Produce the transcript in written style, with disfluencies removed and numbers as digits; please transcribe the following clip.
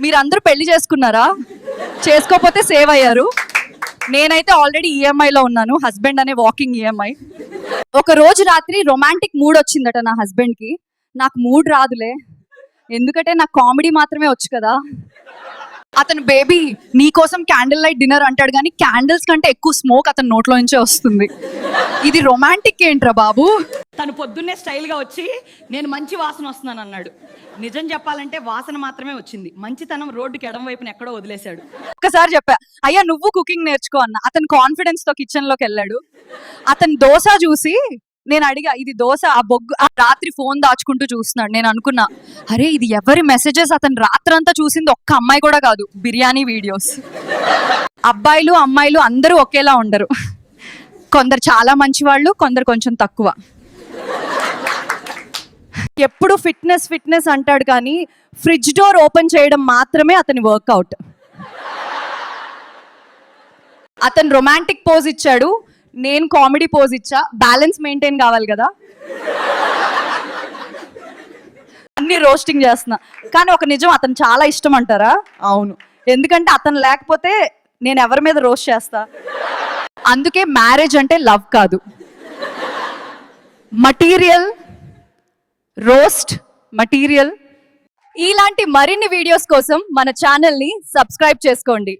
మీరందరూ పెళ్లి చేసుకున్నారా? చేసుకోకపోతే సేవ్ అయ్యారు. నేనైతే ఆల్రెడీ ఈఎంఐలో ఉన్నాను, హస్బెండ్ అనే వాకింగ్ ఈఎంఐ. ఒక రోజు రాత్రి రొమాంటిక్ మూడ్ వచ్చిందట నా హస్బెండ్కి. నాకు మూడ్ రాదులే, ఎందుకంటే నాకు కామెడీ మాత్రమే వచ్చు కదా. అతను బేబీ నీకోసం క్యాండిల్ లైట్ డిన్నర్ అంటాడు, కానీ క్యాండిల్స్ కంటే ఎక్కువ స్మోక్ అతని నోట్లో నుంచే వస్తుంది. ఇది రొమాంటిక్ ఏంట్రా బాబు? తను పొద్దున్నే స్టైల్గా వచ్చి నేను మంచి వాసన వస్తున్నాను అన్నాడు. నిజం చెప్పాలంటే వాసన మాత్రమే వచ్చింది, మంచితనం రోడ్డుకి ఎడం వైపున ఎక్కడో వదిలేశాడు. ఒక్కసారి చెప్పా, అయ్యా నువ్వు కుకింగ్ నేర్చుకో అన్న. అతను కాన్ఫిడెన్స్ తో కిచెన్ లోకి వెళ్ళాడు. అతను దోశ చూసి నేను అడిగా, ఇది దోశ ఆ బొగ్గు. ఆ రాత్రి ఫోన్ దాచుకుంటూ చూస్తున్నాడు. నేను అనుకున్నా, అరే ఇది ఎవరి మెసేజెస్? అతను రాత్రంతా చూసింది ఒక్క అమ్మాయి కూడా కాదు, బిర్యానీ వీడియోస్. అబ్బాయిలు అమ్మాయిలు అందరూ ఒకేలా ఉండరు. కొందరు చాలా మంచి వాళ్ళు, కొందరు కొంచెం తక్కువ. ఎప్పుడు ఫిట్నెస్ ఫిట్నెస్ అంటాడు, కానీ ఫ్రిడ్జ్ డోర్ ఓపెన్ చేయడం మాత్రమే అతని వర్కౌట్. అతను రొమాంటిక్ పోజ్ ఇచ్చాడు, నేను కామెడీ పోజ్ ఇచ్చా. బ్యాలెన్స్ మెయింటైన్ కావాలి కదా, అన్ని రోస్టింగ్ చేస్తున్నా. కానీ ఒక నిజం, అతను చాలా ఇష్టం అంటారా? అవును, ఎందుకంటే అతను లేకపోతే నేను ఎవరి మీద రోస్ట్ చేస్తా. అందుకే మ్యారేజ్ అంటే లవ్ కాదు, మటీరియల్. Roast material. ఇలాంటి మరిన్ని వీడియోస్ కోసం మన ఛానల్ని సబ్స్క్రైబ్ చేసుకోండి.